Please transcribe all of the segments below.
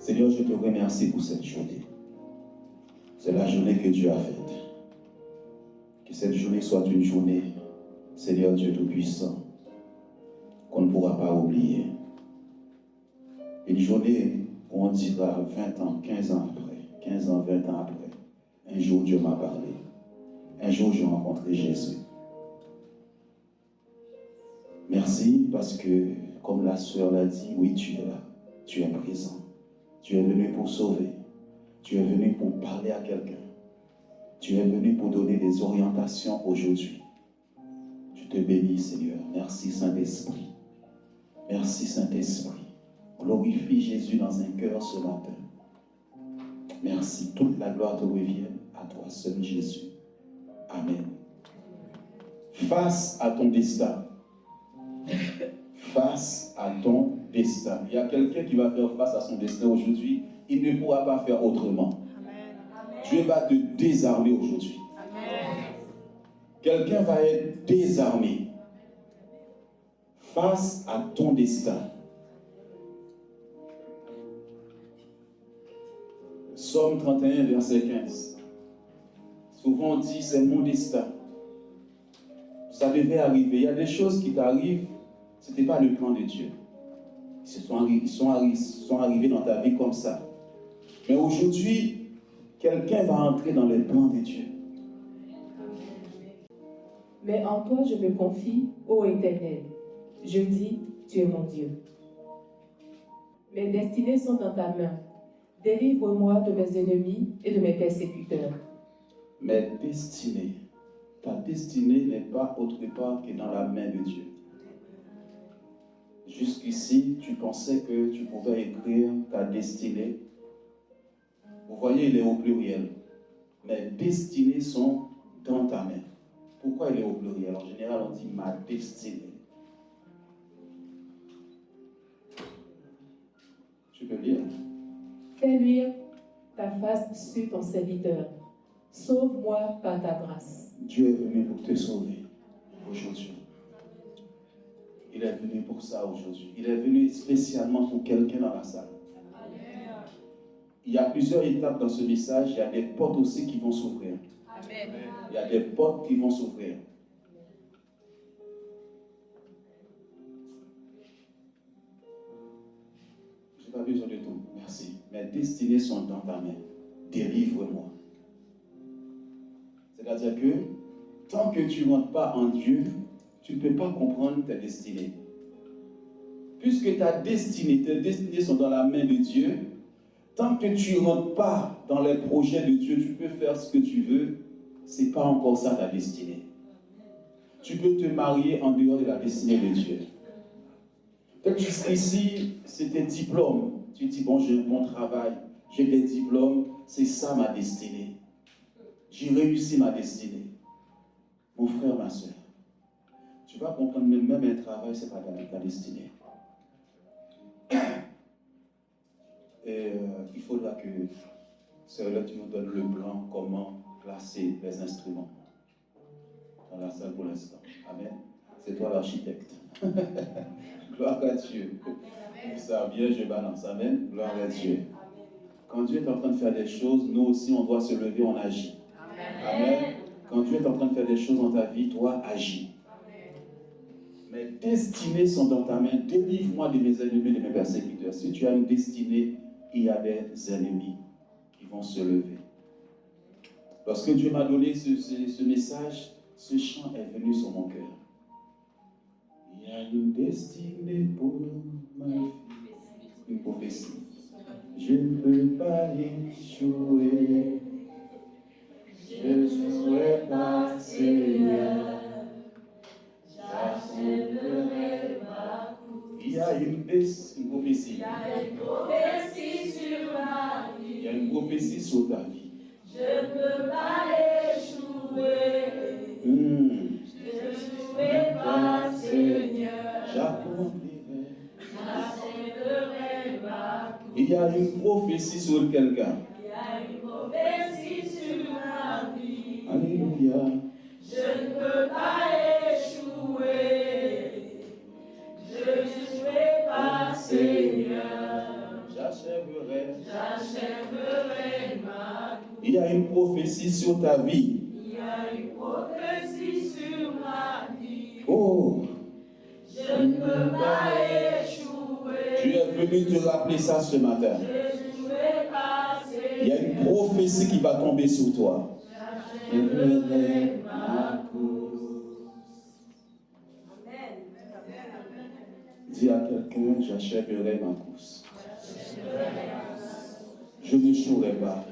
Seigneur, je te remercie pour cette journée. C'est la journée que Dieu a faite. Que cette journée soit une journée, Seigneur Dieu Tout-Puissant, qu'on ne pourra pas oublier. Une journée où on dira 20 ans, 15 ans après, 15 ans, 20 ans après, un jour Dieu m'a parlé. Un jour j'ai rencontré Jésus. Merci parce que, comme la sœur l'a dit, oui, tu es là, tu es présent. Tu es venu pour sauver. Tu es venu pour parler à quelqu'un. Tu es venu pour donner des orientations aujourd'hui. Je te bénis, Seigneur. Merci, Saint-Esprit. Merci, Saint-Esprit. Glorifie Jésus dans un cœur ce matin. Merci. Toute la gloire te revient à toi seul, Jésus. Amen. Face à ton destin. Face à ton destin. Il y a quelqu'un qui va faire face à son destin aujourd'hui. Il ne pourra pas faire autrement. Amen. Dieu va te désarmer aujourd'hui. Quelqu'un va être désarmé face à ton destin. Psaume 31, verset 15. Souvent on dit c'est mon destin. Ça devait arriver. Il y a des choses qui t'arrivent, ce n'était pas le plan de Dieu. Ils sont arrivés dans ta vie comme ça. Mais aujourd'hui, quelqu'un va entrer dans le plan de Dieu. Mais en toi je me confie, ô Éternel. Je dis, tu es mon Dieu. Mes destinées sont dans ta main. Délivre-moi de mes ennemis et de mes persécuteurs. Mes destinées, ta destinée n'est pas autre part que dans la main de Dieu. Jusqu'ici, tu pensais que tu pouvais écrire ta destinée. Vous voyez, il est au pluriel. Mes destinées sont dans ta main. Pourquoi il est au pluriel? En général, on dit ma destinée. Tu peux lire? Fais luire ta face sur ton serviteur. Sauve-moi par ta grâce. Dieu est venu pour te sauver aujourd'hui. Il est venu pour ça aujourd'hui. Il est venu spécialement pour quelqu'un dans la salle. Il y a plusieurs étapes dans ce message. Il y a des portes aussi qui vont s'ouvrir. Amen. Il y a des portes qui vont s'ouvrir. Je n'ai pas besoin de tout. Merci. Mes destinées sont dans ta main. Délivre-moi. C'est-à-dire que tant que tu ne rentres pas en Dieu, tu ne peux pas comprendre ta destinée. Puisque tes destinées sont dans la main de Dieu, tant que tu ne rentres pas dans les projets de Dieu, tu peux faire ce que tu veux, ce n'est pas encore ça ta destinée. Tu peux te marier en dehors de la destinée de Dieu. Peut-être jusqu'ici, c'est tes diplômes. Tu dis, bon, j'ai un bon travail, j'ai des diplômes, c'est ça ma destinée. J'ai réussi ma destinée. Mon frère, ma soeur, tu vas comprendre même un travail, ce n'est pas ta destinée. Et il faudra que, sœur, là, tu nous donnes le plan, comment placer les instruments dans la salle pour l'instant. Amen. C'est toi l'architecte. Gloire à Dieu. Ça vient, je balance. Amen. Gloire à Dieu. Quand Dieu est en train de faire des choses, nous aussi, on doit se lever, on agit. Amen. Quand Dieu est en train de faire des choses dans ta vie, toi, agis. Mes destinées sont dans ta main. Délivre-moi de mes ennemis, de mes persécuteurs. Si tu as une destinée, il y a des ennemis qui vont se lever. Lorsque Dieu m'a donné ce message, ce chant est venu sur mon cœur. Il y a une destinée pour ma vie. Une prophétie. Je ne peux pas échouer. Je ne jouerai pas, Seigneur. J'achèverai ma course. Il y a une prophétie. Il y a une prophétie sur ma vie. Il y a une prophétie sur ta vie. Je ne peux pas échouer. Je ne jouerai pas, Seigneur. J'accomplirai. J'achèverai ma course. Il y a une prophétie sur quelqu'un. Il y a une prophétie sur ma vie. Alléluia. Je ne peux pas échouer. Je ne jouerai pas, Seigneur. J'achèverai. sur ta vie. Il y a une prophétie sur ma vie. Oh, Je ne peux pas échouer. tu es venu te rappeler ça ce matin. Échouer passé. Il y a une prophétie qui va tomber sur toi. J'achèverai ma course. Dis à quelqu'un, j'achèverai ma course. Je n'échouerai pas.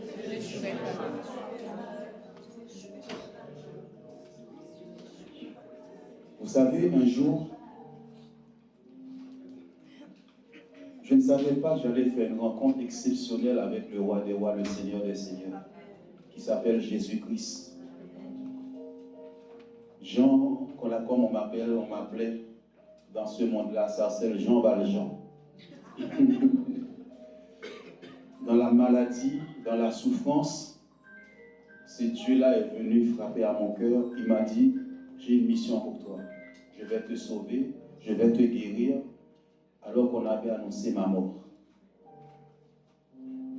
Vous savez, un jour, je ne savais pas que j'allais faire une rencontre exceptionnelle avec le roi des rois, le Seigneur des seigneurs, qui s'appelle Jésus-Christ. Jean, comme on m'appelait dans ce monde-là, ça c'est Jean Valjean. Dans la maladie, dans la souffrance, ce Dieu-là est venu frapper à mon cœur. Il m'a dit, j'ai une mission pour toi. Je vais te sauver, je vais te guérir, alors qu'on avait annoncé ma mort.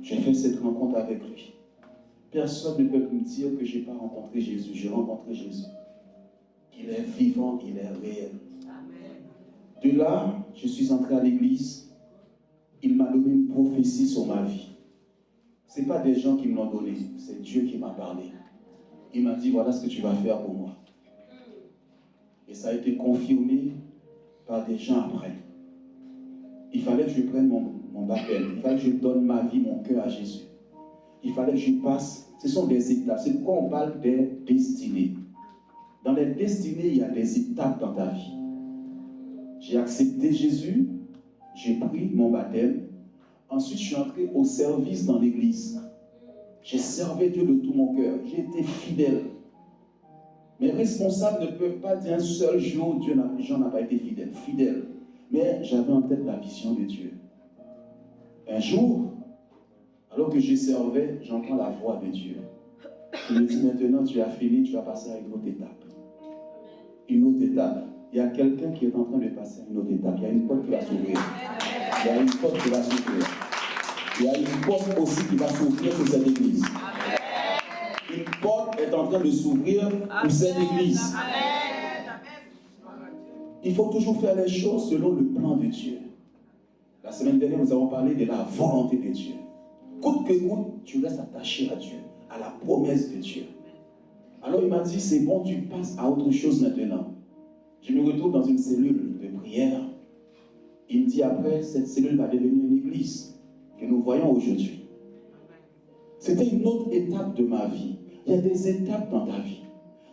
J'ai fait cette rencontre avec lui. Personne ne peut me dire que je n'ai pas rencontré Jésus. J'ai rencontré Jésus. Il est vivant, il est réel. De là, je suis entré à l'église. Il m'a donné une prophétie sur ma vie. Ce n'est pas des gens qui me l'ont donné, c'est Dieu qui m'a parlé. Il m'a dit, voilà ce que tu vas faire pour moi. Et ça a été confirmé par des gens après. Il fallait que je prenne mon baptême. Il fallait que je donne ma vie, mon cœur à Jésus. Il fallait que je passe. Ce sont des étapes. C'est pourquoi on parle des destinées. Dans les destinées, il y a des étapes dans ta vie. J'ai accepté Jésus. J'ai pris mon baptême. Ensuite, je suis entré au service dans l'église. J'ai servi Dieu de tout mon cœur. J'ai été fidèle. Mes responsables ne peuvent pas dire un seul jour Jean n'a pas été fidèle. Mais j'avais en tête la vision de Dieu. Un jour, alors que je servais, j'entends la voix de Dieu. Il me dit, maintenant tu as fini, tu vas passer à une autre étape. Une autre étape. Il y a quelqu'un qui est en train de passer à une autre étape. Il y a une porte qui va s'ouvrir. Il y a une porte qui va s'ouvrir. Il y a une porte aussi qui va s'ouvrir sur cette église. Une porte est en train de s'ouvrir pour cette église. Il faut toujours faire les choses selon le plan de Dieu. La semaine dernière, nous avons parlé de la volonté de Dieu. Coûte que coûte, tu restes attaché à Dieu, à la promesse de Dieu. Alors il m'a dit, c'est bon, tu passes à autre chose maintenant. Je me retrouve dans une cellule de prière. Il me dit après, cette cellule va devenir une église que nous voyons aujourd'hui. C'était une autre étape de ma vie. Il y a des étapes dans ta vie.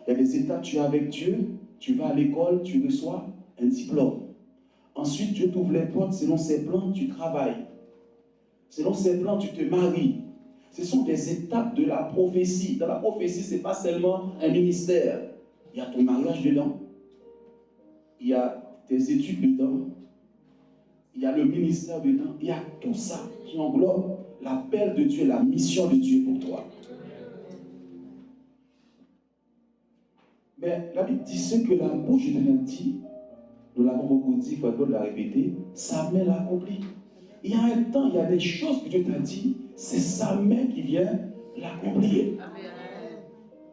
Il y a des étapes, tu es avec Dieu, tu vas à l'école, tu reçois un diplôme. Ensuite, Dieu t'ouvre les portes, selon ses plans, tu travailles. Selon ses plans, tu te maries. Ce sont des étapes de la prophétie. Dans la prophétie, ce n'est pas seulement un ministère. Il y a ton mariage dedans. Il y a tes études dedans. Il y a le ministère dedans. Il y a tout ça qui englobe l'appel de Dieu, la mission de Dieu pour toi. Mais la Bible dit ce que la bouche de l'Éternel dit, nous l'avons beaucoup dit, il faut encore la répéter, sa main l'accomplit. Il y a un temps, il y a des choses que Dieu t'a dit, c'est sa main qui vient l'accomplir.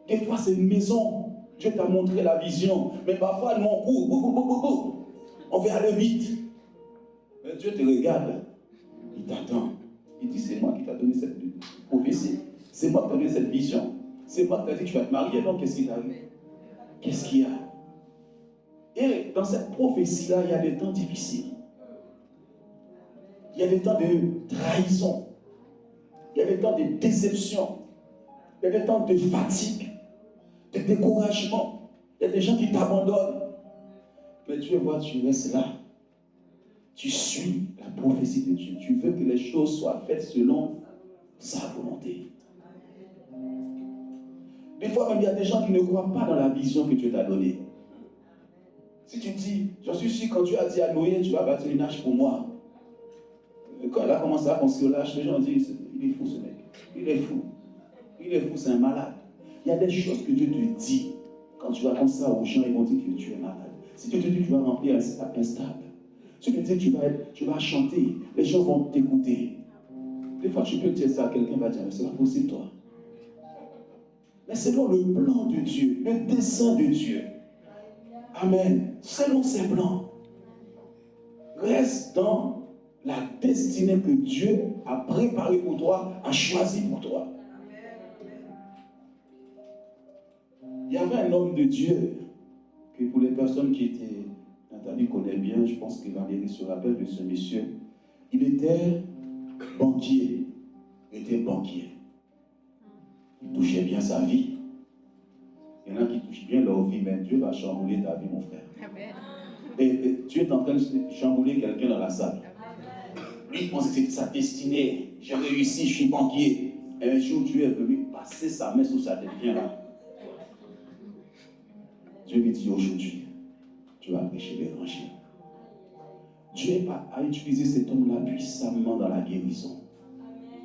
Des fois, c'est une maison. Dieu t'a montré la vision. Mais parfois, nous, on court. On veut aller vite. Mais Dieu te regarde. Il t'attend. Il dit, c'est moi qui t'a donné cette prophétie. C'est moi qui t'a donné cette vision. C'est moi qui t'a dit que tu vas te marier. Donc, qu'est-ce qui t'arrive? Qu'est-ce qu'il y a? Et dans cette prophétie-là, il y a des temps difficiles. Il y a des temps de trahison. Il y a des temps de déception. Il y a des temps de fatigue, de découragement. Il y a des gens qui t'abandonnent. Mais Dieu voit, tu restes là. Tu suis la prophétie de Dieu. Tu veux que les choses soient faites selon sa volonté. Des fois même, il y a des gens qui ne croient pas dans la vision que Dieu t'a donnée. Si tu dis, j'en suis sûr, quand Dieu a dit à Noé, tu vas bâtir une arche pour moi. Quand elle a commencé à construire l'arche, les gens disent, il est fou ce mec. Il est fou. Il est fou, c'est un malade. Il y a des choses que Dieu te dit. Quand tu vas comme ça aux gens, ils vont dire que tu es malade. Si tu te dis que tu vas remplir un stable, si tu te dis que tu vas chanter, les gens vont t'écouter. Des fois, tu peux dire ça, quelqu'un va dire, mais c'est pas possible, toi. mais selon le plan de Dieu, le dessein de Dieu. Amen. Selon ses plans. Reste dans la destinée que Dieu a préparée pour toi, a choisie pour toi. Il y avait un homme de Dieu que pour les personnes qui étaient, Nathalie connaît bien, je pense que Valérie se rappelle de ce monsieur. Il était banquier. Il était banquier. Il touchait bien sa vie. Il y en a qui touchent bien leur vie, mais Dieu va chambouler ta vie, mon frère. Amen. Et tu es en train de chambouler quelqu'un dans la salle. Lui, il pense que c'est sa destinée. J'ai réussi, je suis banquier. Et un jour, Dieu est venu passer sa main sur sa tête. Viens là. Dieu lui dit aujourd'hui, tu vas prêcher l'évangile. Dieu a utilisé cet homme-là puissamment dans la guérison.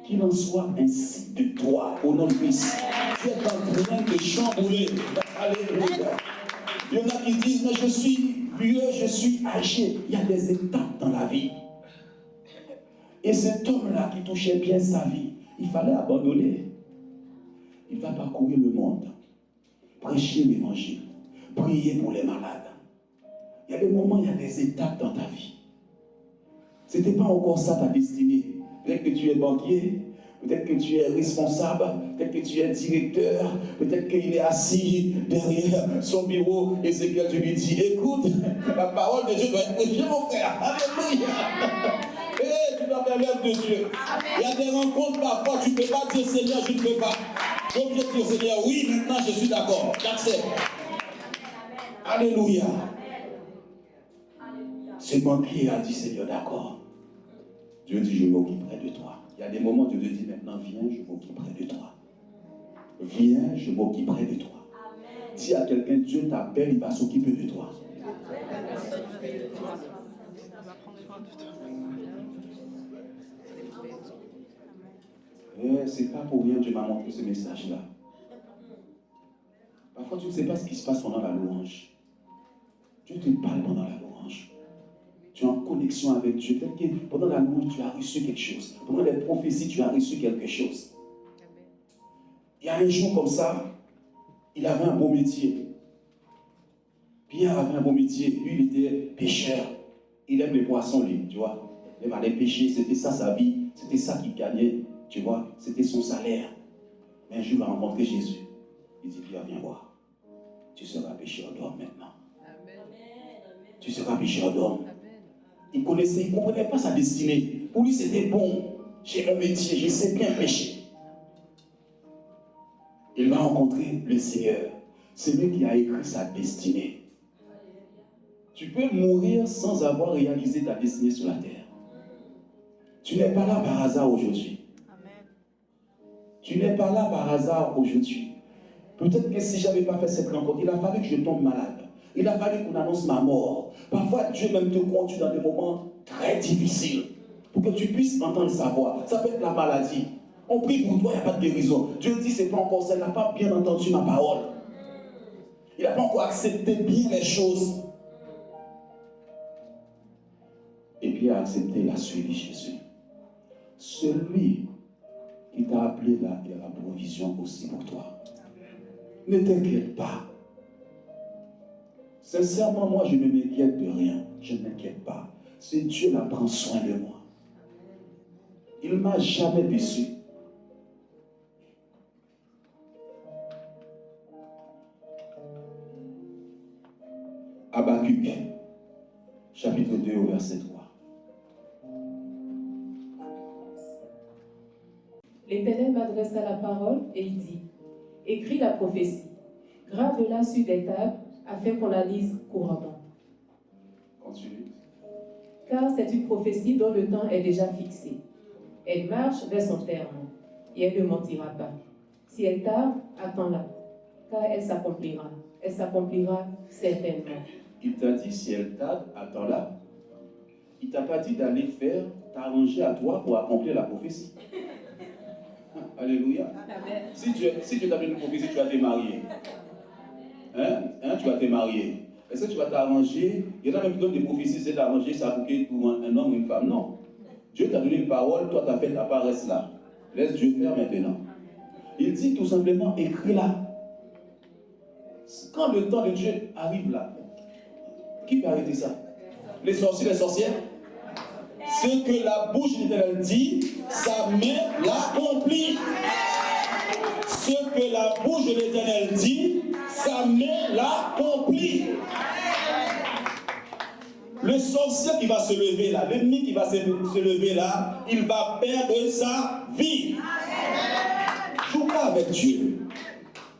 Qu'il en soit ainsi de toi, au nom de Christ. Tu es en train de chambouler. Alléluia. Il y en a qui disent, mais je suis vieux, je suis âgé. Il y a des étapes dans la vie. Et cet homme-là qui touchait bien sa vie, il fallait abandonner. Il va parcourir le monde, prêcher l'évangile, prier pour les malades. Il y a des moments, il y a des étapes dans ta vie. Ce n'était pas encore ça ta destinée. Peut-être que tu es banquier, peut-être que tu es responsable, peut-être que tu es directeur, peut-être qu'il est assis derrière son bureau et c'est que tu lui dis, écoute, la parole de Dieu doit être prêchée, mon frère. Alléluia. Et tu dois faire l'œuvre de Dieu. Il y a des rencontres parfois, tu ne peux pas dire Seigneur, je ne peux pas. Donc je dis au Seigneur, oui, maintenant je suis d'accord, j'accepte. Alléluia. Ce banquier a dit Seigneur, d'accord. Dieu dit, je m'occuperai de toi. Il y a des moments où Dieu dit, maintenant viens, je m'occuperai de toi. Viens, je m'occuperai de toi. Dis à quelqu'un, Dieu t'appelle, il va s'occuper de toi. C'est pas pour rien que Dieu m'a montré ce message-là. Parfois, tu ne sais pas ce qui se passe pendant la louange. Dieu te parle pendant la louange. Tu es en connexion avec Dieu. Peut-être que pendant la louange, tu as reçu quelque chose. Pendant les prophéties, tu as reçu quelque chose. Il y a un jour comme ça, il avait un beau métier. Pierre avait un beau métier. Lui, il était pêcheur. Il aime les poissons, lui, tu vois. Il allait pêcher, c'était ça sa vie. C'était ça qu'il gagnait, tu vois. C'était son salaire. Mais un jour, il va rencontrer Jésus. Il dit, Pierre, viens voir. Tu seras pêcheur d'hommes maintenant. Amen. Tu seras pêcheur d'hommes. Il connaissait, il ne comprenait pas sa destinée. Pour lui, c'était bon. J'ai un métier, je sais bien pêcher. Il va rencontrer le Seigneur. C'est lui qui a écrit sa destinée. Tu peux mourir sans avoir réalisé ta destinée sur la terre. Tu n'es pas là par hasard aujourd'hui. Tu n'es pas là par hasard aujourd'hui. Peut-être que si je n'avais pas fait cette rencontre, il a fallu que je tombe malade. Il a fallu qu'on annonce ma mort. Parfois, Dieu même te conduit dans des moments très difficiles pour que tu puisses entendre sa voix. Ça peut être la maladie. On prie pour toi, il n'y a pas de guérison. Dieu dit, c'est pas encore ça, il n'a pas bien entendu ma parole. Il n'a pas encore accepté bien les choses. Et puis, il a accepté, il a suivi Jésus. Celui qui t'a appelé là, il a la provision aussi pour toi. Ne t'inquiète pas. Sincèrement, moi, je ne m'inquiète de rien. Je ne m'inquiète pas. C'est Dieu qui prend soin de moi. Il ne m'a jamais déçu. Habakkuk, chapitre 2 au verset 3. L'Éternel m'adressa la parole et il dit, écris la prophétie, grave-la sur des tables afin qu'on la lise couramment. Continue. Car c'est une prophétie dont le temps est déjà fixé. Elle marche vers son terme et elle ne mentira pas. Si elle tarde, attends-la, car elle s'accomplira. Elle s'accomplira certainement. Il t'a dit, si elle tarde, attends-la. Il ne t'a pas dit d'aller faire, t'arranger à toi pour accomplir la prophétie. Alléluia. Amen. Si Dieu t'a donné une prophétie, tu vas te marier. Tu vas te marier. Est-ce que tu vas t'arranger? Il y en a même qui donnent des prophéties, c'est d'arranger ça pour un homme ou une femme. Non. Dieu t'a donné une parole, toi t'as fait ta part, reste là. Laisse Dieu faire maintenant. Il dit tout simplement, écris-la. Quand le temps de Dieu arrive là, qui peut arrêter ça? Les sorciers, les sorcières? Ce que la bouche de l'Éternel dit, sa main l'accomplit. Ce que la bouche de l'Éternel dit, sa main l'accomplit. Le sorcier qui va se lever là, l'ennemi qui va se lever là, il va perdre sa vie. Joue pas avec Dieu.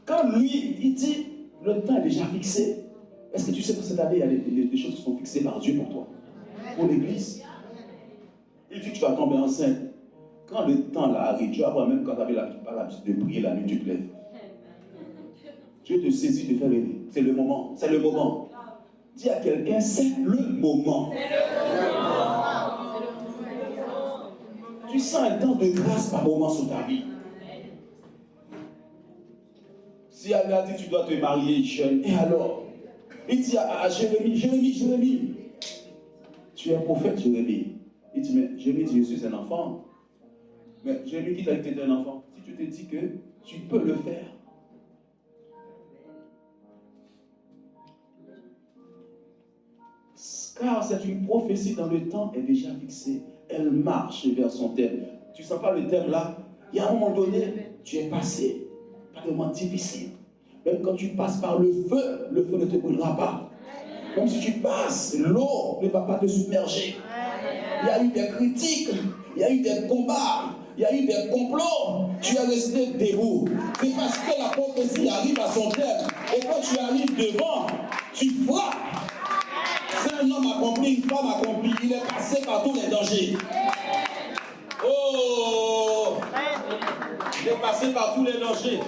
Quand lui, il dit, le temps est déjà fixé. Est-ce que tu sais que cette année, il y a des choses qui sont fixées par Dieu pour toi, pour l'Église? Il dit que tu vas tomber enceinte. Quand le temps là arrive, tu vas voir, même quand tu n'avais pas l'habitude de prier la nuit, tu te lèves. Dieu te saisit, te fait rêver. C'est le moment. C'est le moment. Dis à quelqu'un, c'est le moment. Tu sens un temps de grâce par moment sur ta vie. Si elle a dit que tu dois te marier jeune, et alors? Il dit à Jérémie, tu es un prophète, Jérémie. Il dit, mais Jérémie dit, je suis un enfant. Mais Jérémie, qui t'a dit que tu es un enfant? Si tu te dis que tu peux le faire. Car c'est une prophétie dans le temps est déjà fixée. Elle marche vers son thème. Tu ne sens pas le thème là? Il y a un moment donné, tu es passé par des moments difficiles. Même quand tu passes par le feu ne te brûlera pas. Même si tu passes, l'eau ne va pas te submerger. Il y a eu des critiques, il y a eu des combats, il y a eu des complots. Tu es resté debout. C'est parce que la prophétie arrive à son terme. Et quand tu arrives devant, tu frappes. C'est un homme accompli, une femme accomplie. Il est passé par tous les dangers. Oh! Il est passé par tous les dangers.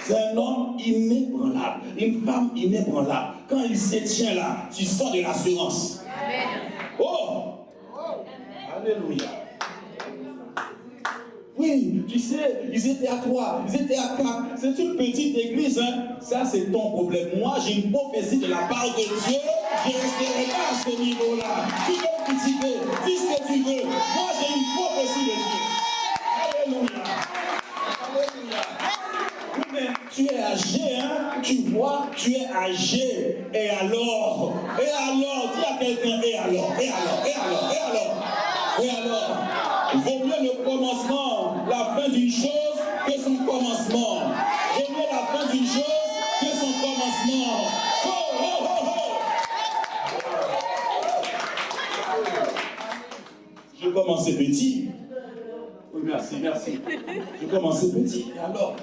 C'est un homme inébranlable, une femme inébranlable. Quand il se tient là, tu sens de l'assurance. Oh! Alléluia. Oui, tu sais, ils étaient à 3, ils étaient à 4. C'est une petite église, hein. Ça, c'est ton problème. Moi, j'ai une prophétie de la part de Dieu. Je ne resterai pas à ce niveau-là. Tu peux me critiquer, dis ce que tu veux. Moi, j'ai une prophétie de Dieu. Alléluia. Alléluia. Oui, mais tu es âgé, hein. Tu vois, tu es âgé. Et alors, dis à quelqu'un, et alors. Vaut mieux le commencement, la fin d'une chose que son commencement. Vaut mieux la fin d'une chose que son commencement. Oh, oh, oh, oh. Je commençais petit. Oui, merci. Je commençais petit. Et alors,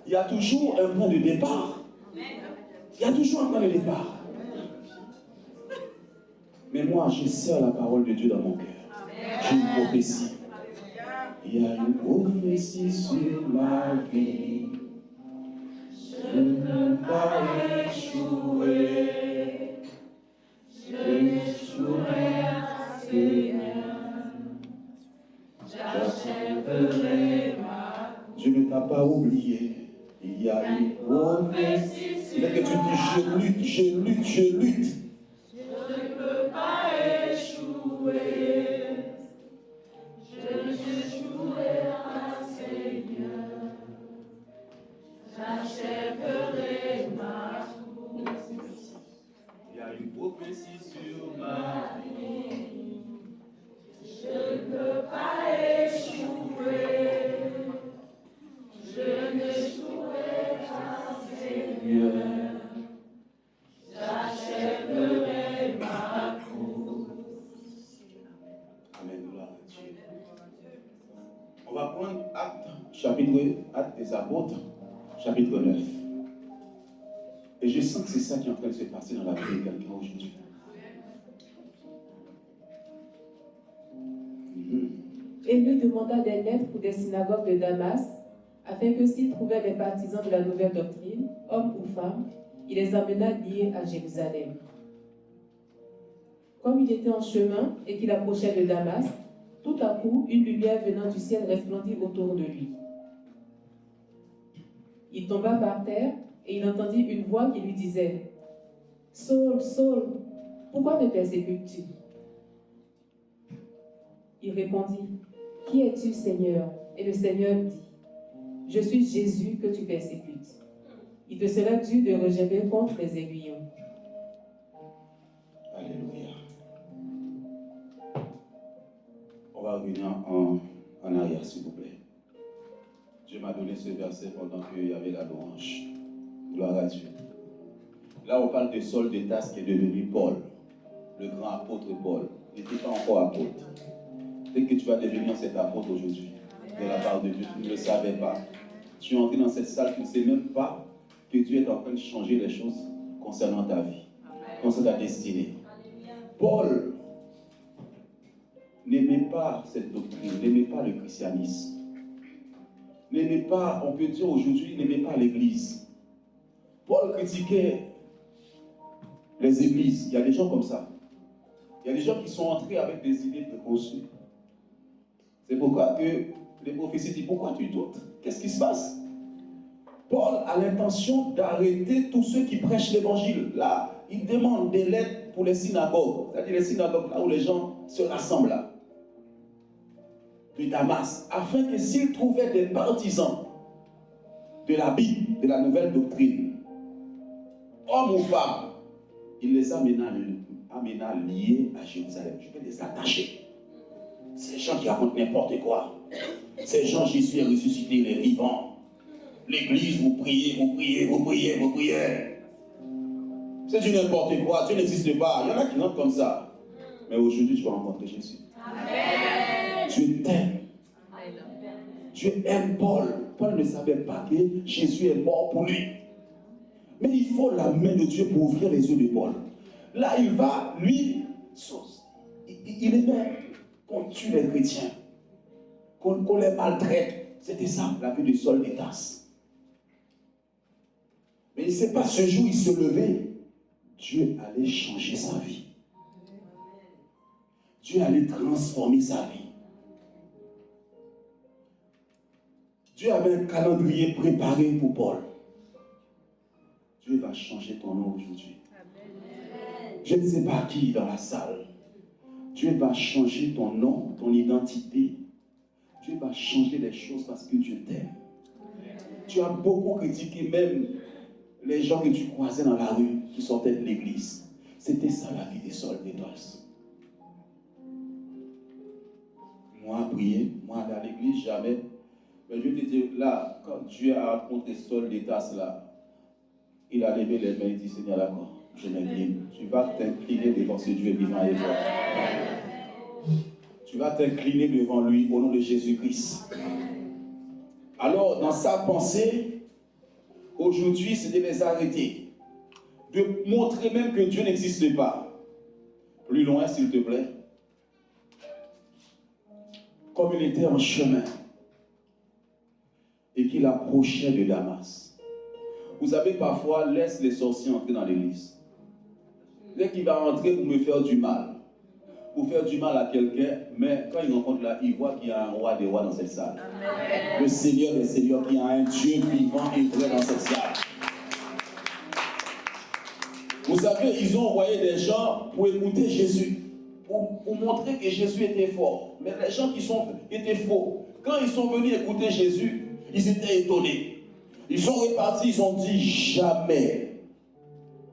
il y a toujours un point de départ. Mais moi, je sers la parole de Dieu dans mon cœur. J'ai une prophétie. Il y a une prophétie sur ma vie. Je ne veux pas échouer. Je n'échouerai pas, Seigneur. J'achèverai ma course. Je ne t'ai pas oublié. Il y a une prophétie sur ma vie. Que tu dis, je lutte. Je ne peux pas échouer. Je n'échouerai pas, Seigneur. J'achèverai ma course. Il y a une prophétie sur ma vie. Je ne peux pas échouer. Je n'échouerai pas, Seigneur. J'achèverai ma course. Amen, gloire à Dieu. On va prendre Actes des Apôtres, chapitre 9. Et je sens que c'est ça qui est en train de se passer dans la vie de quelqu'un aujourd'hui. Et lui demanda des lettres pour des synagogues de Damas, afin que s'il trouvait des partisans de la nouvelle doctrine, hommes ou femmes, il les amena liés à Jérusalem. Comme il était en chemin et qu'il approchait de Damas, tout à coup, une lumière venant du ciel resplendit autour de lui. Il tomba par terre et il entendit une voix qui lui disait « Saul, Saul, pourquoi me persécutes-tu » Il répondit « Qui es-tu, Seigneur » Et le Seigneur dit « Je suis Jésus que tu persécutes. Il te sera dur de regerber contre les aiguillons. Alléluia. On va revenir en arrière, s'il vous plaît. Dieu m'a donné ce verset pendant qu'il y avait la louange. Gloire à Dieu. Là, on parle de Saul de Tarse qui est devenu Paul, le grand apôtre Paul. Il n'était pas encore apôtre. Peut-être que tu vas devenir cet apôtre aujourd'hui, de la part de Dieu. Tu ne le savais pas. Tu es entré dans cette salle, tu ne sais même pas que Dieu est en train de changer les choses concernant ta vie, concernant ta destinée. Paul n'aimait pas cette doctrine, n'aimait pas le christianisme. N'aimait pas, on peut dire aujourd'hui, n'aimait pas l'église. Paul critiquait les églises. Il y a des gens comme ça. Il y a des gens qui sont entrés avec des idées préconçues. C'est pourquoi que les prophéties disent, pourquoi tu doutes? Qu'est-ce qui se passe? Paul a l'intention d'arrêter tous ceux qui prêchent l'évangile. Là, il demande des lettres pour les synagogues. C'est-à-dire les synagogues là où les gens se rassemblent là. De Damas, afin que s'ils trouvaient des partisans de la Bible, de la nouvelle doctrine, hommes ou femmes, il les amena liés à Jérusalem. Je vais les attacher. Ces gens qui racontent n'importe quoi. Ces gens, Jésus est ressuscité, il est vivant. L'église, vous priez, vous priez, vous priez, vous priez. C'est du n'importe quoi, Dieu n'existe pas. Il y en a qui rentrent comme ça. Mais aujourd'hui, tu vas rencontrer Jésus. Amen. Dieu t'aime. Dieu aime Paul. Paul ne savait pas que Jésus est mort pour lui. Mais il faut la main de Dieu pour ouvrir les yeux de Paul. Là, il va, lui, il aimait qu'on tue les chrétiens, qu'on les maltraite. C'était ça, la vie de Saul de Tarse. Mais il ne sait pas, ce jour, il se levait. Dieu allait changer sa vie. Dieu allait transformer sa vie. Dieu avait un calendrier préparé pour Paul. Dieu va changer ton nom aujourd'hui. Je ne sais pas qui dans la salle. Dieu va changer ton nom, ton identité. Dieu va changer les choses parce que Dieu t'aime. Tu as beaucoup critiqué même les gens que tu croisais dans la rue, qui sortaient de l'église. C'était ça la vie des Saul de Tarse. Moi, prier, moi, aller à l'église, jamais. Mais je vais te dire, là, quand Dieu a rencontré Saul de Tarse, là, il a levé les mains et dit, Seigneur, d'accord, je m'incline. Tu vas t'incliner devant ce Dieu vivant et vrai. Tu vas t'incliner devant lui au nom de Jésus-Christ. Alors, dans sa pensée, aujourd'hui, c'est de les arrêter. De montrer même que Dieu n'existe pas. Plus loin, s'il te plaît. Comme il était en chemin et qu'il approchait de Damas. Vous savez, parfois, laisse les sorciers entrer dans l'église. Dès qu'il va entrer pour me faire du mal, pour faire du mal à quelqu'un, mais quand il rencontre là, il voit qu'il y a un roi des rois dans cette salle. Amen. Le Seigneur des seigneurs, qu'il y a un Dieu vivant et vrai dans cette salle. Vous savez, ils ont envoyé des gens pour écouter Jésus, pour montrer que Jésus était fort. Mais les gens étaient faux. Quand ils sont venus écouter Jésus, ils étaient étonnés. Ils sont repartis, ils ont dit, jamais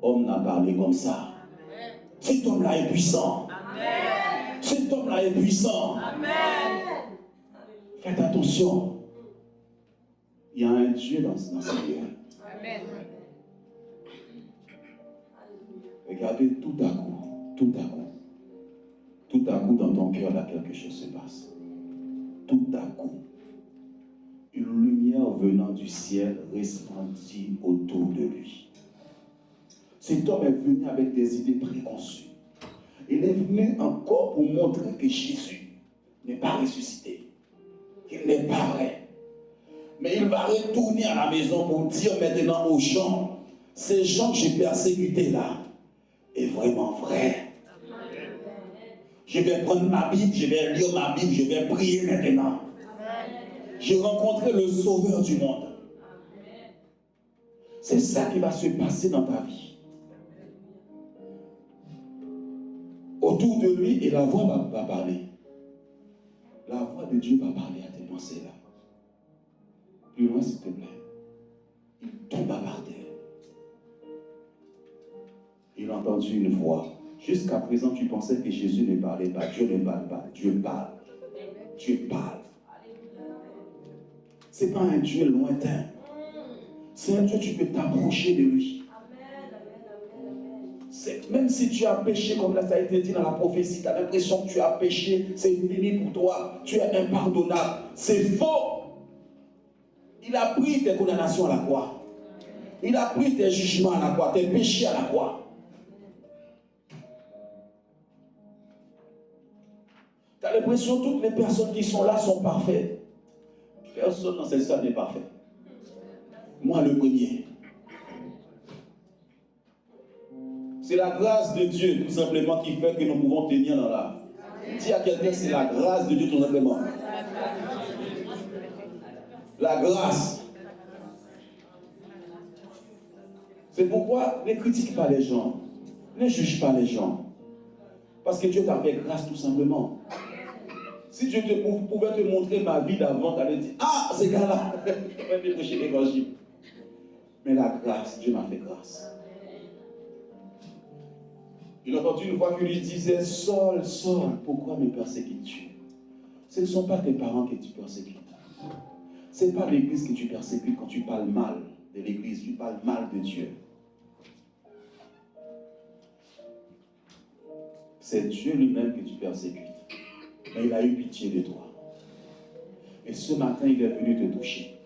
homme n'a parlé comme ça. Amen. Cet homme-là est puissant. Amen. Cet homme-là est puissant. Amen. Faites attention. Il y a un Dieu dans ce lieu. Amen. Regardez tout à coup dans ton cœur, là, quelque chose se passe. Tout à coup. Une lumière venant du ciel resplendit autour de lui. Cet homme est venu avec des idées préconçues. Il est venu encore pour montrer que Jésus n'est pas ressuscité, qu'il n'est pas vrai. Mais il va retourner à la maison pour dire maintenant aux gens, ces gens que j'ai persécutés là, est vraiment vrai. Je vais prendre ma Bible, je vais lire ma Bible, je vais prier maintenant. J'ai rencontré le Sauveur du monde. C'est ça qui va se passer dans ta vie. Autour de lui, et la voix va parler. La voix de Dieu va parler à tes pensées là. Plus loin, s'il te plaît. Il tomba par terre. entendu une voix. Jusqu'à présent, tu pensais que Jésus ne parlait pas. Dieu ne parle pas. Dieu parle. Dieu parle. Ce n'est pas un Dieu lointain. C'est un Dieu, tu peux t'approcher de lui. Même si tu as péché, comme ça a été dit dans la prophétie, tu as l'impression que tu as péché, c'est fini pour toi, tu es impardonnable. C'est faux. Il a pris tes condamnations à la croix. Il a pris tes jugements à la croix, tes péchés à la croix. Tu as l'impression que toutes les personnes qui sont là sont parfaites. Personne dans cette salle n'est parfait. Moi le premier. C'est la grâce de Dieu tout simplement qui fait que nous pouvons tenir dans la. Dis à quelqu'un, c'est la grâce de Dieu tout simplement. La grâce. C'est pourquoi ne critique pas les gens. Ne juge pas les gens. Parce que Dieu t'a fait grâce tout simplement. Si Dieu pouvait te montrer ma vie d'avant, tu allais dire, ah, ce gars-là, il va me prêcher l'évangile. Mais la grâce, Dieu m'a fait grâce. Il a entendu une voix qui lui disait, Saul, Saul, pourquoi me persécutes-tu? Ce ne sont pas tes parents que tu persécutes. Ce n'est pas l'église que tu persécutes quand tu parles mal de l'église, tu parles mal de Dieu. C'est Dieu lui-même que tu persécutes. Mais il a eu pitié de toi. Et ce matin, il est venu te toucher.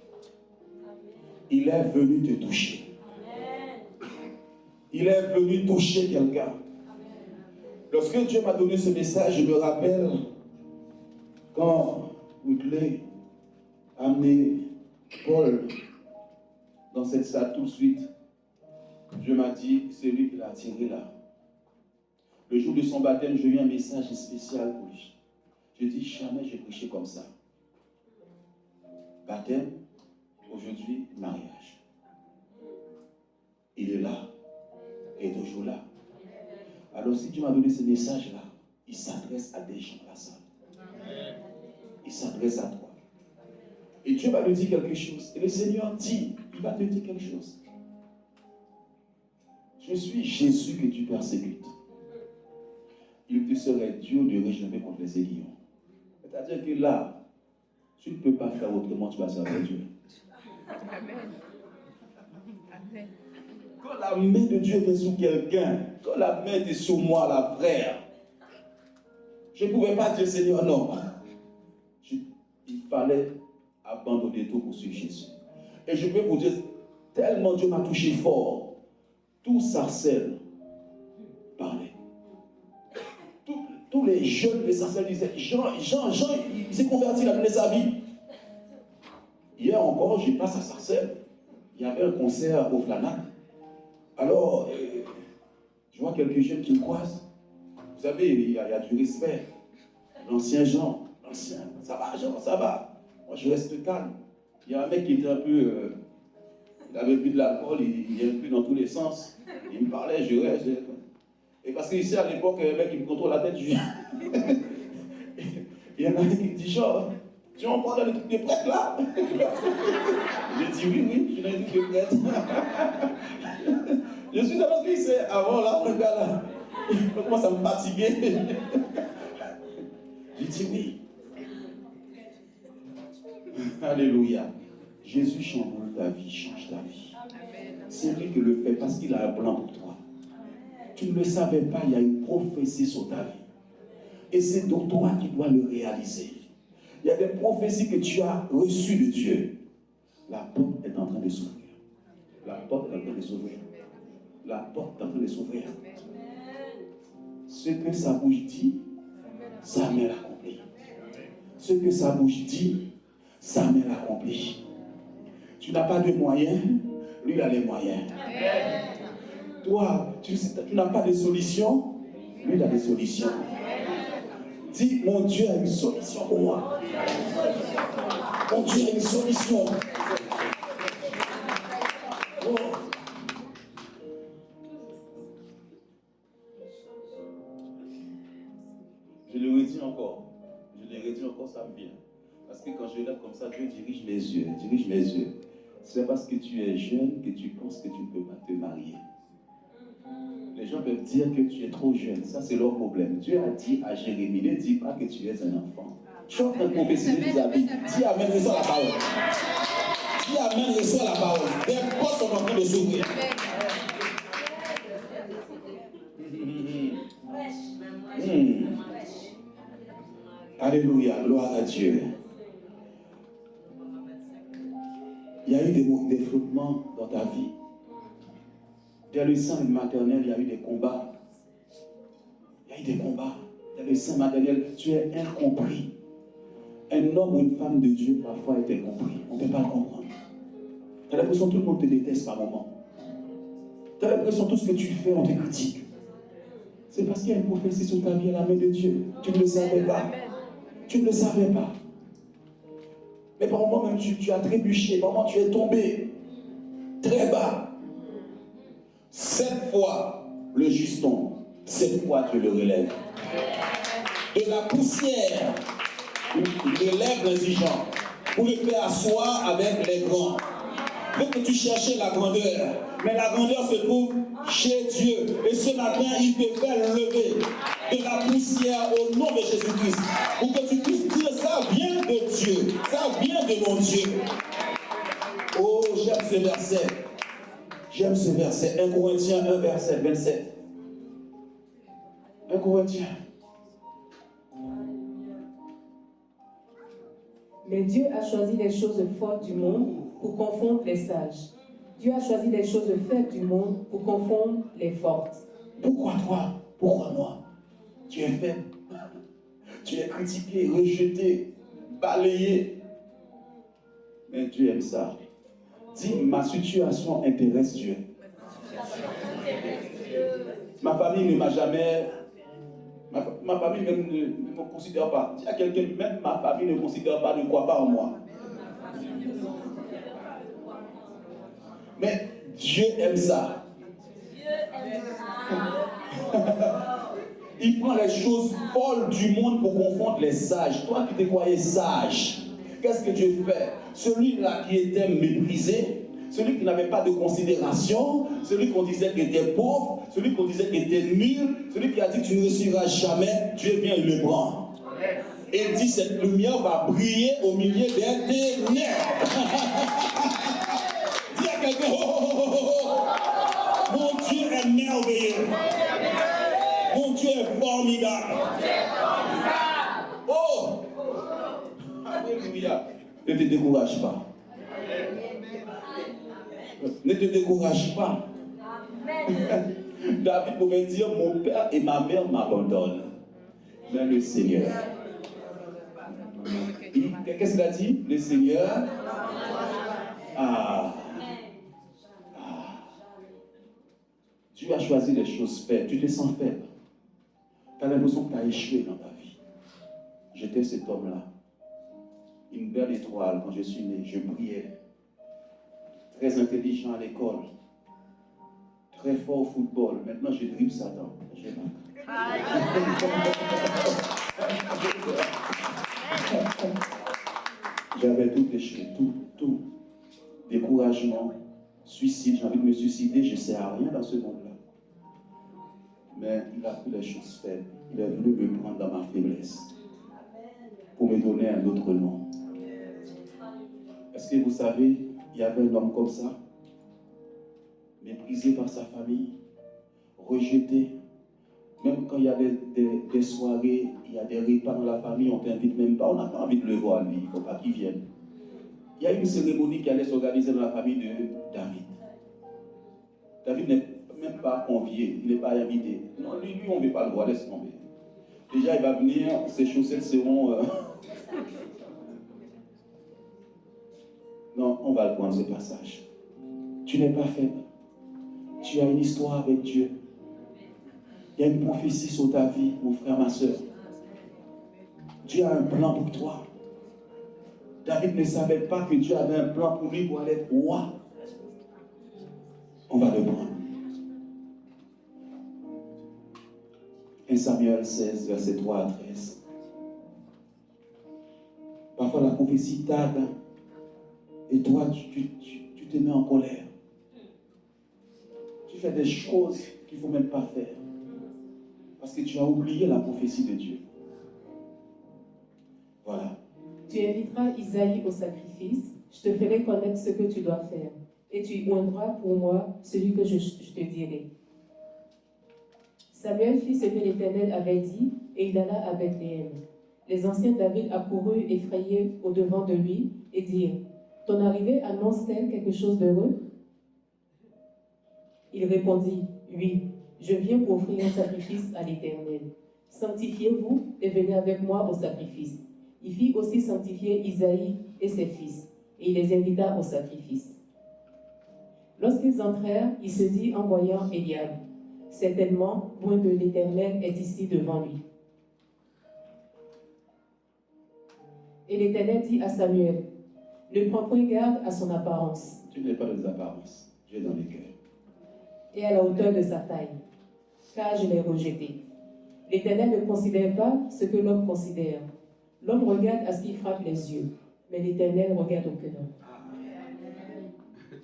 Il est venu te toucher. Il est venu toucher quelqu'un. Lorsque Dieu m'a donné ce message, je me rappelle quand Whitley a amené Paul dans cette salle tout de suite. Dieu m'a dit, c'est lui qui l'a attiré là. Le jour de son baptême, j'ai eu un message spécial pour lui. Je dis, jamais j'ai prêché comme ça. Baptême, aujourd'hui, mariage. Il est là. Il est toujours là. Alors si Dieu m'a donné ce message-là, il s'adresse à des gens dans la salle. Il s'adresse à toi. Et Dieu va lui dire quelque chose. Et le Seigneur dit, il va te dire quelque chose. Je suis Jésus que tu persécutes. Il te serait dur de régimer contre les aiguillons. C'est-à-dire que là, tu ne peux pas faire autrement, tu vas servir Dieu. Amen. Amen. Quand la main de Dieu est sur quelqu'un, quand la main est sur moi, la frère, je ne pouvais pas dire Seigneur, non. Il fallait abandonner tout pour suivre Jésus. Et je peux vous dire, tellement Dieu m'a touché fort, tout Sarcelles parlait. Tous les jeunes de Sarcelles disaient, Jean, il s'est converti, il a donné sa vie. Hier encore, je passe à Sarcelles. Il y avait un concert au Flanac. Alors, je vois quelques jeunes qui me croisent. Vous savez, il y a du respect. L'ancien Jean, l'ancien, ça va Jean, ça va. Moi, je reste calme. Il y a un mec qui était un peu... il avait bu de l'alcool, il est un peu dans tous les sens. Il me parlait, je reste. Et parce qu'ici, à l'époque, un mec qui me contrôle la tête, je... Il y en a un qui me dit, Jean, tu en prends dans les trucs de prêtre là? J'ai dit oui, je suis dans les trucs de prêtre. Je suis parce qu'il sait, avant là, le gars là, il commence à me fatiguer. J'ai dit oui. Alléluia. Jésus chamboule ta vie, change ta vie. C'est lui qui le fait parce qu'il a un plan pour toi. Tu ne le savais pas, il y a une prophétie sur ta vie. Et c'est donc toi qui dois le réaliser. Il y a des prophéties que tu as reçues de Dieu. La porte est en train de s'ouvrir. La porte est en train de s'ouvrir. La porte est en train de s'ouvrir. Ce que sa bouche dit, sa main l'accomplit. Ce que sa bouche dit, sa main l'accomplit. Tu n'as pas de moyens, lui il a les moyens. Toi, tu n'as pas de solution, lui il a des solutions. Dis, mon Dieu a une solution pour moi. Mon Dieu a une solution. Oh. Je le redis encore. Ça me vient. Parce que quand je regarde comme ça, Dieu dirige mes yeux. C'est parce que tu es jeune que tu penses que tu ne peux pas te marier. Les gens peuvent dire que tu es trop jeune. Ça, c'est leur problème. Dieu a dit à Jérémie, ne dis pas que tu es un enfant. Je suis en train de prophétiser vis-à-vis. Dis Amen, reçois la parole. Dis Amen, reçois la parole. Des portes sont en train de s'ouvrir. Alléluia, gloire à Dieu. Il y a eu des flottements dans ta vie. Dans le sein maternel, il y a eu des combats. Il y a eu des combats. Dans le sein maternel, tu es incompris. Un homme ou une femme de Dieu, parfois, est incompris. On ne peut pas le comprendre. Tu as l'impression que tout le monde te déteste par moment. Tu as l'impression que tout ce que tu fais, on te critique. C'est parce qu'il y a une prophétie sur ta vie à la main de Dieu. Tu ne le savais pas. Tu ne le savais pas. Mais par moments même tu as trébuché, par moments tu es tombé très bas. 7 fois le juste tombe, 7 fois Dieu le relève. De la poussière, il relève les gens pour le faire asseoir avec les grands. Donc que tu cherchais la grandeur, mais la grandeur se trouve chez Dieu. Et ce matin, il te fait lever de la poussière au nom de Jésus-Christ. Pour que tu puisses dire, ça vient de Dieu. Ça vient de mon Dieu. Oh, j'aime ce verset. J'aime ce verset. 1 Corinthiens 1, verset 27. 1 Corinthiens. Mais Dieu a choisi les choses fortes du monde pour confondre les sages. Dieu a choisi les choses faibles du monde pour confondre les fortes. Pourquoi toi? Pourquoi moi? Tu es faible. Tu es critiqué, rejeté, balayé. Mais Dieu aime ça. Dis, ma situation intéresse Dieu. Ma famille ne m'a jamais... Ma famille même ne me considère pas. Dis à quelqu'un, même ma famille ne considère pas, ne croit pas en moi. Mais Dieu aime ça. Il prend les choses folles du monde pour confondre les sages. Toi qui te croyais sage, qu'est-ce que Dieu fait? Celui-là qui était méprisé, celui qui n'avait pas de considération, celui qu'on disait qu'il était pauvre, celui qu'on disait qu'il était nul, celui qui a dit que tu ne réussiras jamais, Dieu vient et le prend. Et il dit, cette lumière va briller au milieu des ténèbres. Dis à quelqu'un, oh, oh, oh, oh, oh. Mon Dieu est merveilleux. Mon Dieu est formidable. Oh! Alléluia. Ne te décourage pas. Ne te décourage pas. David pouvait dire, mon père et ma mère m'abandonnent. Mais le Seigneur. Qu'est-ce qu'il a dit? Le Seigneur. Dieu a choisi les choses faibles. Tu te sens faible. Tu as l'impression que tu as échoué dans ta vie. J'étais cet homme-là. Une belle étoile quand je suis né. Je brillais. Très intelligent à l'école. Très fort au football. Maintenant, je dribble Satan. Je J'avais tout échoué. Tout. Découragement. Suicide. J'ai envie de me suicider. Je ne sais à rien dans ce monde-là. Mais il a pris les choses faibles. Il est venu me prendre dans ma faiblesse pour me donner un autre nom. Est-ce que vous savez, il y avait un homme comme ça, méprisé par sa famille, rejeté. Même quand il y a des soirées, il y a des repas dans la famille, on ne t'invite même pas, on n'a pas envie de le voir lui, il ne faut pas qu'il vienne. Il y a une cérémonie qui allait s'organiser dans la famille de David. David n'est même pas convié, il n'est pas invité. Non, lui on ne veut pas le voir, laisse tomber. Déjà, il va venir, ses chaussettes seront... Non, on va le prendre ce passage. Tu n'es pas faible. Tu as une histoire avec Dieu. Il y a une prophétie sur ta vie, mon frère, ma soeur. Dieu a un plan pour toi. David ne savait pas que Dieu avait un plan pour lui pour aller être roi. On va le prendre. 1 Samuel 16, verset 3 à 13. Parfois la prophétie tarde et toi tu te mets en colère. Tu fais des choses qu'il ne faut même pas faire. Parce que tu as oublié la prophétie de Dieu. Voilà. Tu inviteras Isaïe au sacrifice, je te ferai connaître ce que tu dois faire, et tu oindras pour moi celui que je te dirai. Samuel fit ce que l'Éternel avait dit, et il alla à Bethléem. Les anciens de David accoururent effrayés au-devant de lui et dirent, « Ton arrivée annonce-t-elle quelque chose d'heureux ?» Il répondit, « Oui, je viens pour offrir un sacrifice à l'Éternel. Sanctifiez-vous et venez avec moi au sacrifice. » Il fit aussi sanctifier Isaïe et ses fils, et il les invita au sacrifice. Lorsqu'ils entrèrent, il se dit en voyant Eliab, « Certainement, loin de l'Éternel est ici devant lui. » Et l'Éternel dit à Samuel, « Ne prends point garde à son apparence. Tu n'es pas dans les apparences, tu es dans les cœurs. Et à la hauteur de sa taille, car je l'ai rejeté. L'Éternel ne considère pas ce que l'homme considère. L'homme regarde à ce qui frappe les yeux, mais l'Éternel regarde au cœur. »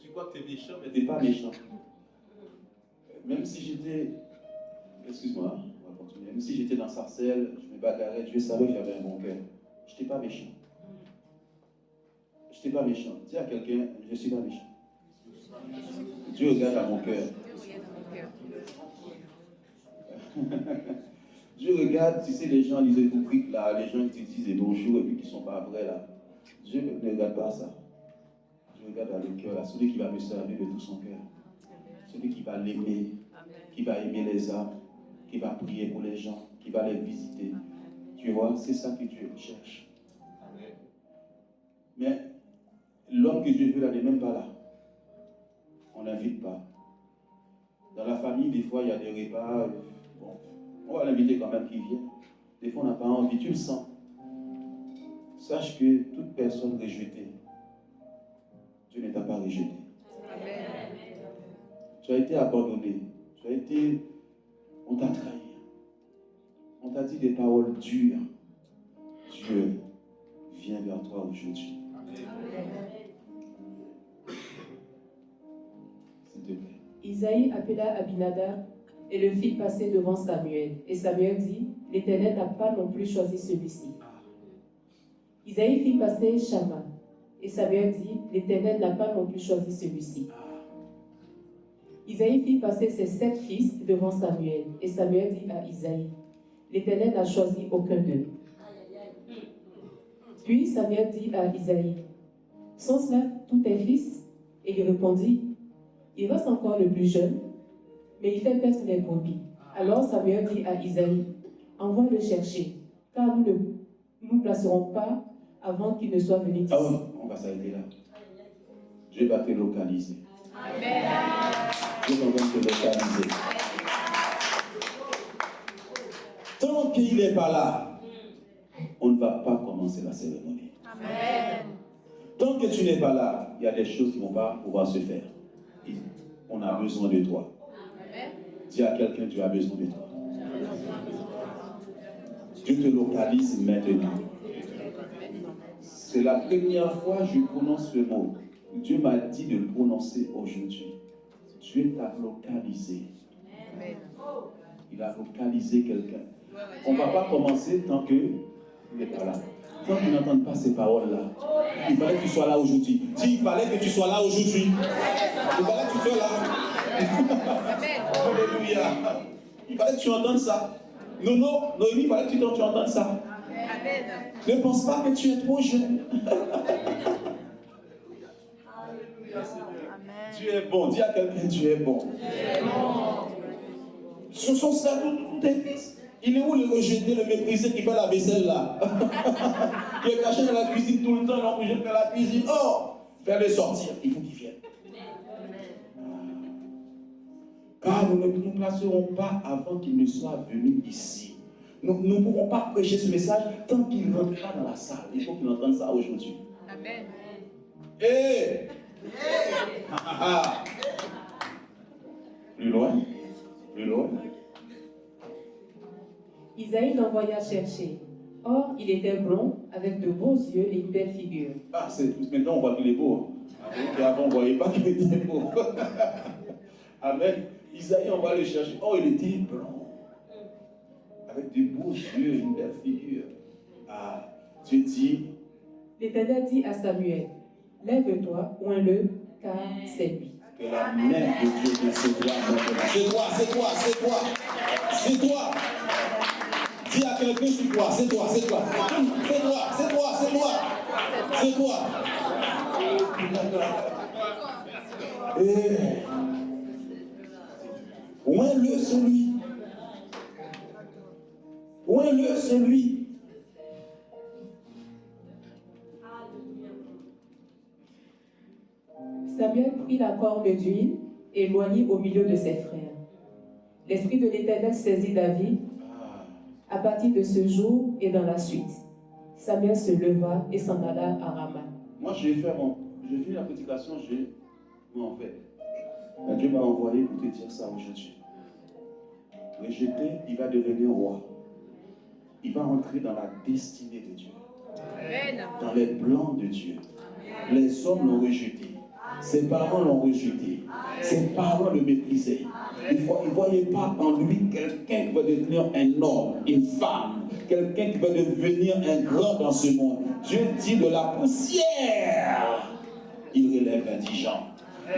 Tu crois que tu es méchant, mais tu n'es pas méchant. Même si j'étais, excuse-moi, on va continuer. Même si j'étais dans Sarcelles, je me bagarrais, Dieu savait que j'avais un bon cœur. Je n'étais pas méchant. Je n'étais pas méchant. Dis à quelqu'un, je ne suis pas méchant. Dieu regarde à mon cœur. Dieu regarde, tu sais, les gens, les hypocrites là, les gens qui te disent des bonjours et puis qui ne sont pas vrais là. Dieu ne regarde pas ça. Dieu regarde à le cœur là, celui qui va me servir de tout son cœur. Celui qui va l'aimer, qui va aimer les âmes, qui va prier pour les gens, qui va les visiter. Tu vois, c'est ça que Dieu cherche. Mais l'homme que Dieu veut là n'est même pas là. On n'invite pas. Dans la famille, des fois, il y a des repas. Bon, on va l'inviter quand même qui vient. Des fois, on n'a pas envie, tu le sens. Sache que toute personne rejetée, Dieu ne t'a pas rejeté. Tu as été abandonné. Tu as été... On t'a trahi. On t'a dit des paroles dures. Dieu vient vers toi aujourd'hui. S'il te plaît. Isaïe appela Abinadab et le fit passer devant Samuel. Et Samuel dit, « L'Éternel n'a pas non plus choisi celui-ci. » Isaïe fit passer Shama. Et Samuel dit, « L'Éternel n'a pas non plus choisi celui-ci. » Isaïe fit passer ses 7 fils devant Samuel. Et Samuel dit à Isaïe, « L'Éternel n'a choisi aucun d'eux. » Puis Samuel dit à Isaïe, « Sont cela tous tes fils ?» Et il répondit, « Il reste encore le plus jeune, mais il fait paître les brebis. » Alors Samuel dit à Isaïe, « Envoie le chercher, car nous ne nous placerons pas avant qu'il ne soit venu d'ici. » On va s'arrêter là. Dieu va te localiser. Amen. Dieu va te localiser. Tant qu'il n'est pas là, on ne va pas commencer la cérémonie. Amen. Tant que tu n'es pas là, il y a des choses qui ne vont pas pouvoir se faire. On a besoin de toi. Dis à quelqu'un, tu as besoin de toi. Dieu te localise maintenant. C'est la première fois que je prononce ce mot. Dieu m'a dit de le prononcer aujourd'hui. Dieu t'a localisé. Il a localisé quelqu'un. On ne va pas commencer tant qu'il n'est pas là. Tant qu'ils n'entendent pas ces paroles-là. Il fallait que tu sois là aujourd'hui. Dis, il fallait que tu sois là aujourd'hui. Il fallait que tu sois là. Alléluia. Il fallait que tu entendes ça. Noémie, il fallait que tu entendes ça. Amen. Ne pense pas que tu es trop jeune. Dieu est bon. Dis à quelqu'un, Dieu est bon. Ce sont ça tous tes fils. Il est où le rejeté, le méprisé qui fait la vaisselle là? Il est caché dans la cuisine tout le temps, il est obligé de faire la cuisine. Oh, fais-le sortir, il faut qu'il vienne. Car nous ne nous placerons pas avant qu'il ne soit venu ici. Nous ne pourrons pas prêcher ce message tant qu'il ne rentre pas dans la salle. Il faut qu'il entende ça aujourd'hui. Amen. Hey! Plus loin. Plus loin. Isaïe l'envoya chercher. Or, il était blond, avec de beaux yeux et une belle figure. Ah, maintenant on voit qu'il est beau. Et avant on ne voyait pas qu'il était beau. Amen. Isaïe, on va le chercher. Oh, il était blanc. Avec de beaux yeux, une belle figure. Ah, Dieu dit. L'Éternel dit à Samuel, lève-toi, oins-le, car c'est lui. Que la main de Dieu vienne sur toi maintenant. C'est toi, c'est toi, c'est toi. C'est toi. Dis à quelqu'un sur toi, c'est toi, c'est toi. C'est toi, c'est toi, c'est toi. C'est toi. Oins-le celui. Oins-le celui. Samuel prit la corne d'huile et l'oignit au milieu de ses frères. L'Esprit de l'Éternel saisit David à partir de ce jour et dans la suite. Samuel se leva et s'en alla à Rama. Moi, j'ai fait la prédication, j'ai m'en fait. Mais Dieu m'a envoyé pour te dire ça aujourd'hui. Rejeté, il va devenir roi. Il va entrer dans la destinée de Dieu. Dans les plans de Dieu. Les hommes l'ont rejeté. Ses parents l'ont rejeté. Ses parents le méprisaient. Ils ne voyaient pas en lui quelqu'un qui va devenir un homme, une femme, quelqu'un qui va devenir un grand dans ce monde. Dieu dit de la poussière, il relève l'indigent.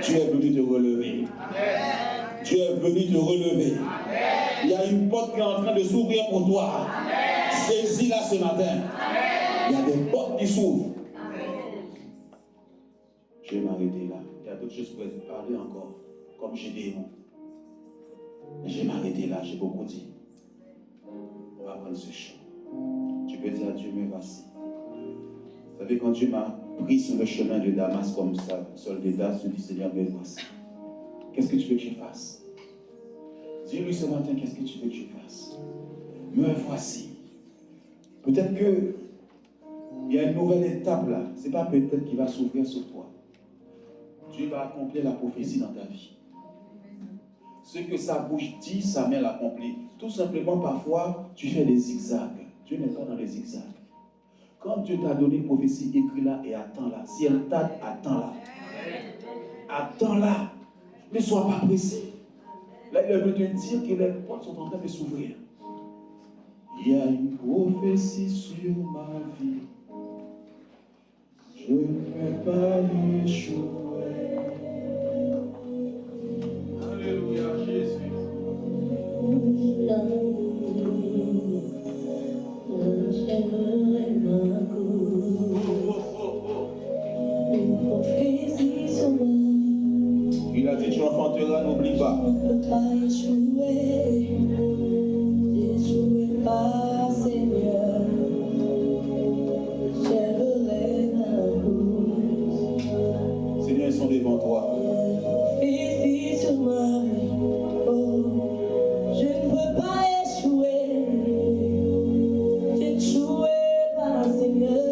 Dieu est venu te relever. Dieu est venu te relever. Il y a une porte qui est en train de s'ouvrir pour toi. Saisis-la ce matin. Il y a des portes qui s'ouvrent. Je vais m'arrêter là. Il y a d'autres choses pour parler encore, comme Gédéon. Mais je vais m'arrêter là, j'ai beaucoup dit. On va prendre ce chant. Tu peux dire à Dieu, me voici. Vous savez, quand Dieu m'a pris sur le chemin de Damas comme ça, soldat, je dis, Seigneur, me voici. Qu'est-ce que tu veux que je fasse? Dis-lui ce matin, qu'est-ce que tu veux que je fasse? Me voici. Peut-être que il y a une nouvelle étape là. Ce n'est pas peut-être qu'il va s'ouvrir sur toi. Dieu va accomplir la prophétie dans ta vie. Ce que sa bouche dit, sa main l'accomplit. Tout simplement, parfois, tu fais des zigzags. Dieu n'est pas dans les zigzags. Quand Dieu t'a donné une prophétie, écris-la et attends-la. Si elle tarde, attends-la. Attends-la. Ne sois pas pressé. Là, il veut te dire que les portes sont en train de s'ouvrir. Il y a une prophétie sur ma vie. Je ne peux pas échouer. Alléluia, Jésus. Il a dit, tu enfanteras, n'oublie pas. Je ne peux pas échouer. N'échouez pas, Seigneur. J'aimerais ma cause. Seigneur, ils sont devant toi. Prophétie sur ma vie. Oh, je ne peux pas échouer. N'échouez pas, Seigneur.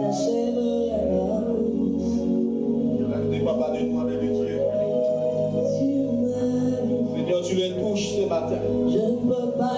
J'achèverai ma cause. Papa de toi, de Dieu. Seigneur, tu les touches ce matin. Je ne peux pas